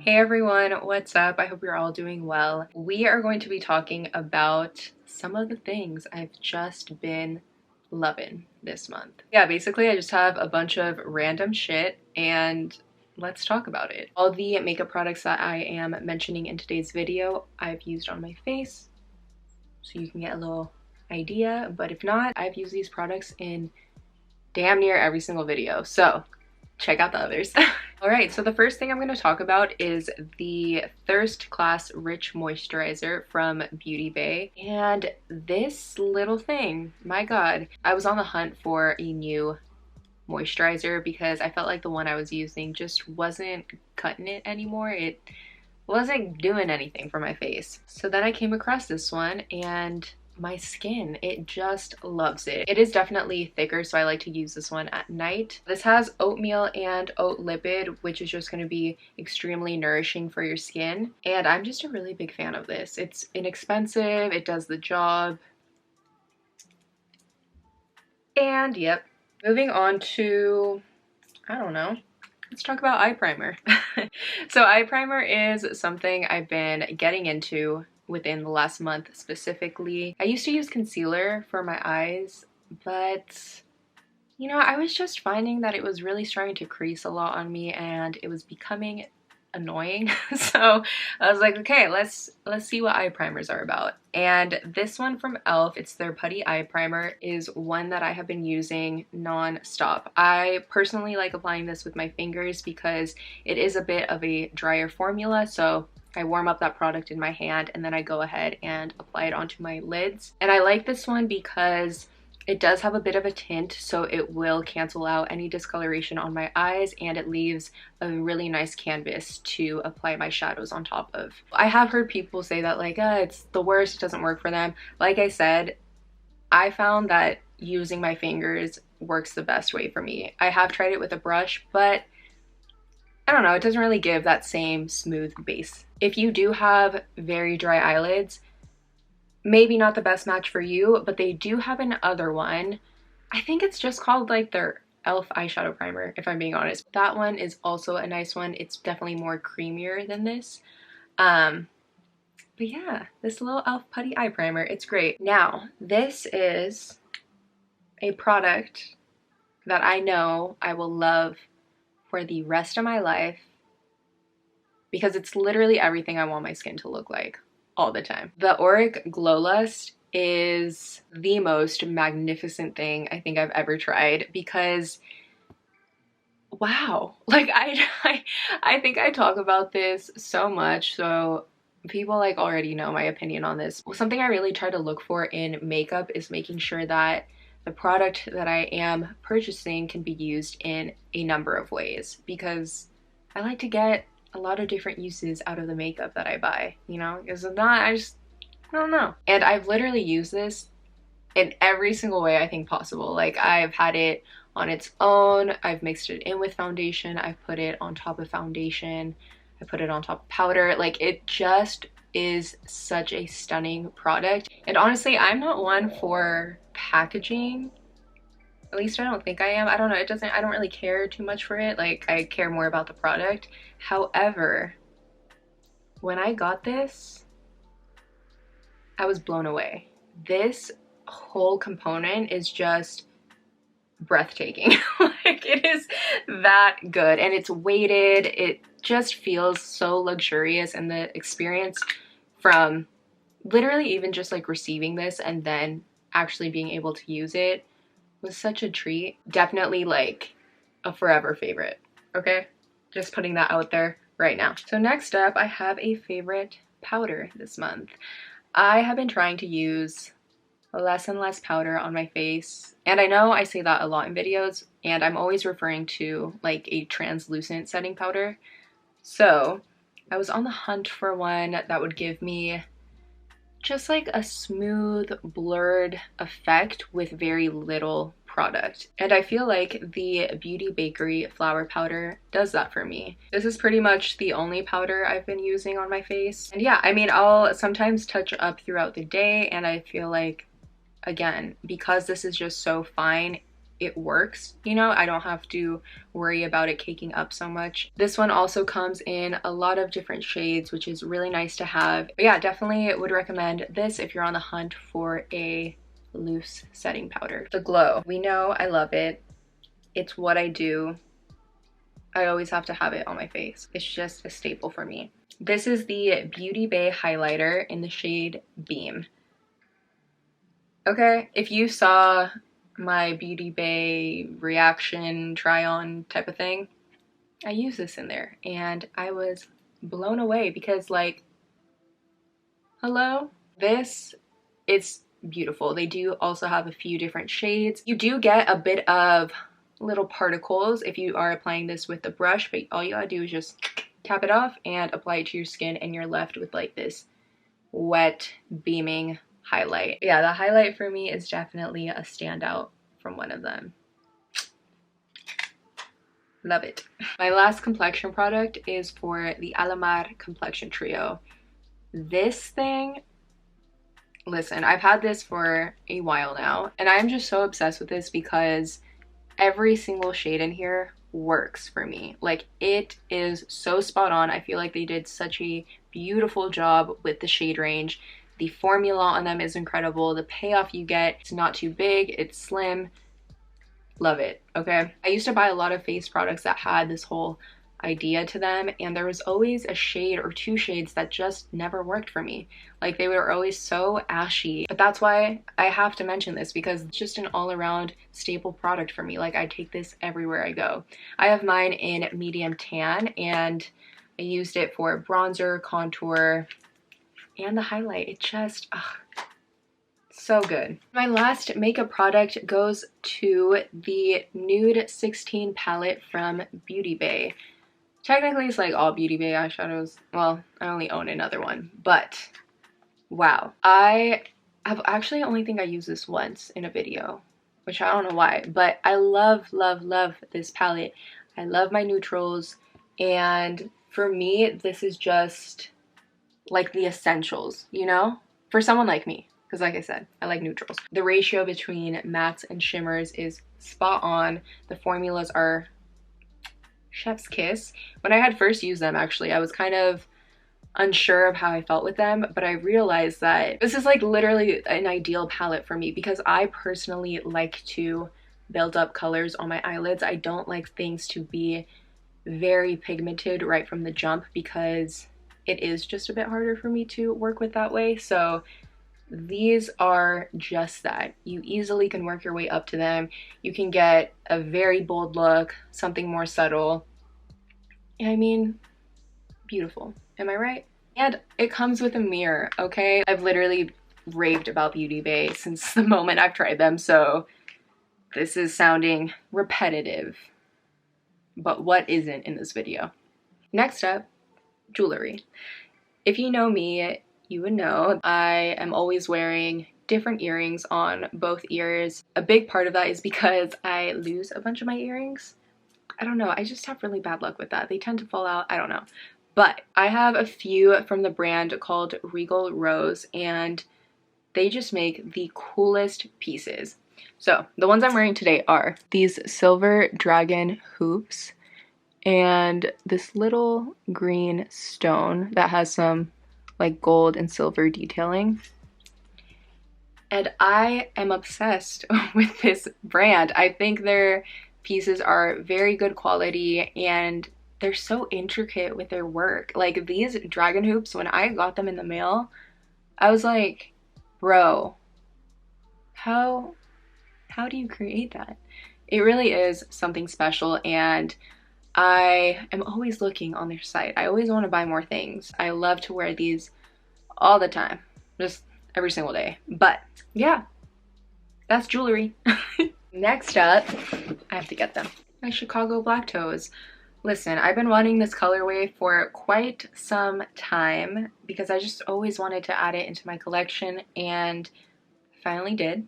Hey everyone, what's up? I hope you're all doing well. We are going to be talking about some of the things I've just been loving this month. Yeah, basically I just have a bunch of random shit and let's talk about it. All the makeup products that I am mentioning in today's video I've used on my face, so you can get a little idea, but if not, I've used these products in damn near every single video, so check out the others. All right, so the first thing I'm going to talk about is the Thirst Class Rich Moisturizer from Beauty Bay. And this little thing, my god, I was on the hunt for a new moisturizer because I felt like the one I was using just wasn't cutting it anymore. It wasn't doing anything for my face. So then I came across this one and my skin, it just loves it. It is definitely thicker, so I like to use this one at night. This has oatmeal and oat lipid, which is just going to be extremely nourishing for your skin, and I'm just a really big fan of this. It's inexpensive, it does the job, and yep. Moving on to, I don't know, let's talk about eye primer. So eye primer is something I've been getting into within the last month specifically. I used to use concealer for my eyes, but you know, I was just finding that it was really starting to crease a lot on me and it was becoming annoying. So I was like, okay, let's see what eye primers are about. And this one from E.L.F, it's their Putty eye primer, is one that I have been using non-stop. I personally like applying this with my fingers because it is a bit of a drier formula, so I warm up that product in my hand and then I go ahead and apply it onto my lids. And I like this one because it does have a bit of a tint, so it will cancel out any discoloration on my eyes and it leaves a really nice canvas to apply my shadows on top of. I have heard people say that like, it's the worst, it doesn't work for them. Like I said, I found that using my fingers works the best way for me. I have tried it with a brush, but I don't know, it doesn't really give that same smooth base. If you do have very dry eyelids, maybe not the best match for you, but they do have another one. I think it's just called like their E.L.F eyeshadow primer, if I'm being honest. That one is also a nice one. It's definitely more creamier than this. But yeah, this little E.L.F Putty eye primer, it's great. Now, this is a product that I know I will love for the rest of my life because it's literally everything I want my skin to look like all the time. The AURIC Glow Lust is the most magnificent thing I think I've ever tried because wow, like I think I talk about this so much, so people like already know my opinion on this. Something I really try to look for in makeup is making sure that the product that I am purchasing can be used in a number of ways because I like to get a lot of different uses out of the makeup that I buy, you know? Because if not, I don't know. And I've literally used this in every single way I think possible. Like I've had it on its own, I've mixed it in with foundation, I've put it on top of foundation, I put it on top of powder. Like it just is such a stunning product. And honestly, I'm not one for packaging. At least I don't think I am. I don't know, I don't really care too much for it. Like I care more about the product. However, when I got this, I was blown away. This whole component is just breathtaking. Like it is that good and it's weighted. It just feels so luxurious, and the experience from literally even just like receiving this and then actually being able to use it was such a treat. Definitely like a forever favorite, okay? Just putting that out there right now. So next up, I have a favorite powder this month. I have been trying to use less and less powder on my face, and I know I say that a lot in videos, and I'm always referring to like a translucent setting powder. So I was on the hunt for one that would give me just like a smooth, blurred effect with very little product. And I feel like the Beauty Bakerie flower powder does that for me. This is pretty much the only powder I've been using on my face. And yeah, I mean, I'll sometimes touch up throughout the day, and I feel like, again, because this is just so fine, it works, you know? I don't have to worry about it caking up so much. This one also comes in a lot of different shades, which is really nice to have. But yeah, definitely would recommend this if you're on the hunt for a loose setting powder. The Glow, we know I love it. It's what I do. I always have to have it on my face. It's just a staple for me. This is the Beauty Bay highlighter in the shade Beam. Okay, if you saw my Beauty Bay reaction try on type of thing, I use this in there and I was blown away because, like, hello? This, it's beautiful. They do also have a few different shades. You do get a bit of little particles if you are applying this with the brush, but all you gotta do is just tap it off and apply it to your skin and you're left with like this wet, beaming highlight. Yeah, the highlight for me is definitely a standout from one of them. Love it. My last complexion product is for the ALAMAR Complexion Trio. This thing, listen, I've had this for a while now, and I'm just so obsessed with this because every single shade in here works for me. Like, it is so spot on. I feel like they did such a beautiful job with the shade range. The formula on them is incredible. The payoff you get, it's not too big, it's slim. Love it, okay? I used to buy a lot of face products that had this whole idea to them, and there was always a shade or two shades that just never worked for me. Like, they were always so ashy. But that's why I have to mention this, because it's just an all-around staple product for me. Like, I take this everywhere I go. I have mine in medium tan, and I used it for bronzer, contour, and the highlight. It just, so good. My last makeup product goes to the Nude 16 palette from Beauty Bay. Technically, it's like all Beauty Bay eyeshadows. Well, I only own another one, but wow. I have actually only think I used this once in a video, which I don't know why, but I love, love, love this palette. I love my neutrals, and for me, this is just like the essentials, you know? For someone like me, because like I said, I like neutrals. The ratio between mattes and shimmers is spot on. The formulas are chef's kiss. When I had first used them, actually, I was kind of unsure of how I felt with them, but I realized that this is like literally an ideal palette for me because I personally like to build up colors on my eyelids. I don't like things to be very pigmented right from the jump because it is just a bit harder for me to work with that way. So these are just that. You easily can work your way up to them. You can get a very bold look, something more subtle. I mean, beautiful. Am I right? And it comes with a mirror, okay? I've literally raved about Beauty Bay since the moment I've tried them, so this is sounding repetitive. But what isn't in this video? Next up, jewelry. If you know me, you would know I am always wearing different earrings on both ears. A big part of that is because I lose a bunch of my earrings. I don't know, I just have really bad luck with that. They tend to fall out, I don't know. But I have a few from the brand called Regal Rose, and they just make the coolest pieces. So the ones I'm wearing today are these silver dragon hoops and this little green stone that has some like gold and silver detailing. And I am obsessed with this brand. I think their pieces are very good quality and they're so intricate with their work. Like these dragon hoops, when I got them in the mail, I was like, bro, how do you create that? It really is something special, and I am always looking on their site. I always want to buy more things. I love to wear these all the time, just every single day. But yeah, that's jewelry. Next up, I have to get them. My Chicago Black Toes. Listen, I've been wanting this colorway for quite some time because I just always wanted to add it into my collection, and finally did.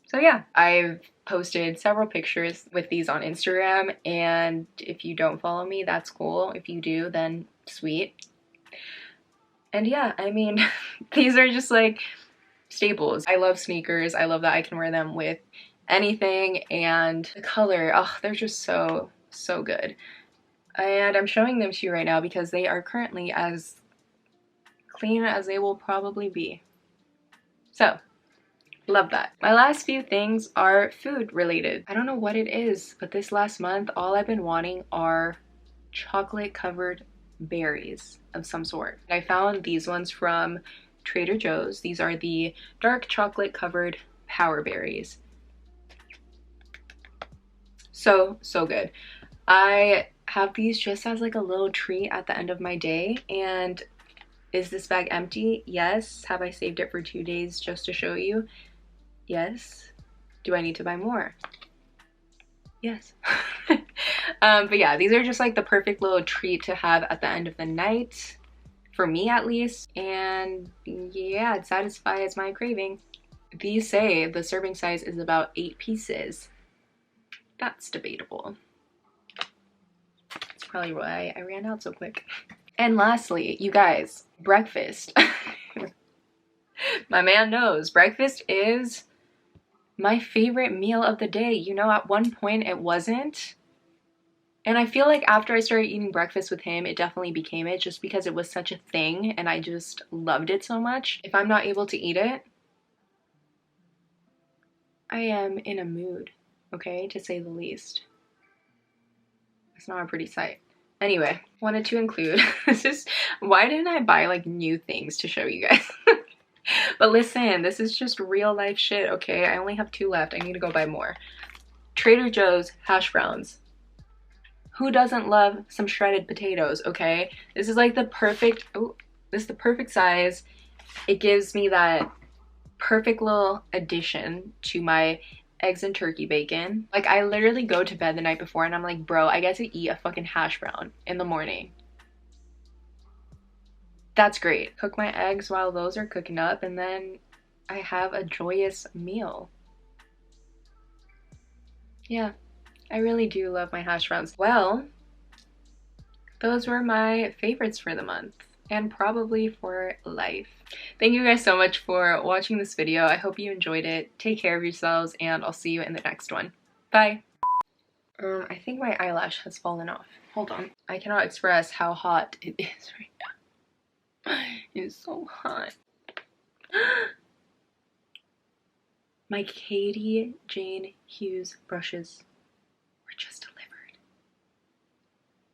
So yeah, I've posted several pictures with these on Instagram, and if you don't follow me, that's cool. If you do, then sweet. And yeah, I mean, these are just like staples. I love sneakers. I love that I can wear them with anything. And the color, oh, they're just so good. And I'm showing them to you right now because they are currently as clean as they will probably be. So, love that. My last few things are food related. I don't know what it is, but this last month, all I've been wanting are chocolate covered berries of some sort. I found these ones from Trader Joe's. These are the dark chocolate covered power berries. So good. I have these just as like a little treat at the end of my day. And is this bag empty? Yes. Have I saved it for 2 days just to show you? Yes. Do I need to buy more? Yes. But yeah, these are just like the perfect little treat to have at the end of the night, for me at least. And yeah, it satisfies my craving. These say the serving size is about 8 pieces. That's debatable. That's probably why I ran out so quick. And lastly, you guys, breakfast. My man knows breakfast is my favorite meal of the day. You know, at one point it wasn't. And I feel like after I started eating breakfast with him, it definitely became it, just because it was such a thing and I just loved it so much. If I'm not able to eat it, I am in a mood, okay, to say the least. It's not a pretty sight. Anyway, wanted to include, this is, why didn't I buy like new things to show you guys? But listen, this is just real life shit, okay? I only have 2 left. I need to go buy more. Trader Joe's hash browns. Who doesn't love some shredded potatoes, okay? This is like the perfect, oh, this is the perfect size. It gives me that perfect little addition to my eggs and turkey bacon. Like, I literally go to bed the night before and I'm like, bro, I get to eat a fucking hash brown in the morning. That's great. Cook my eggs while those are cooking up and then I have a joyous meal. Yeah, I really do love my hash browns. Well, those were my favorites for the month and probably for life. Thank you guys so much for watching this video. I hope you enjoyed it. Take care of yourselves and I'll see you in the next one. Bye. I think my eyelash has fallen off. Hold on. I cannot express how hot it is right now. It's so hot. My Katie Jane Hughes brushes.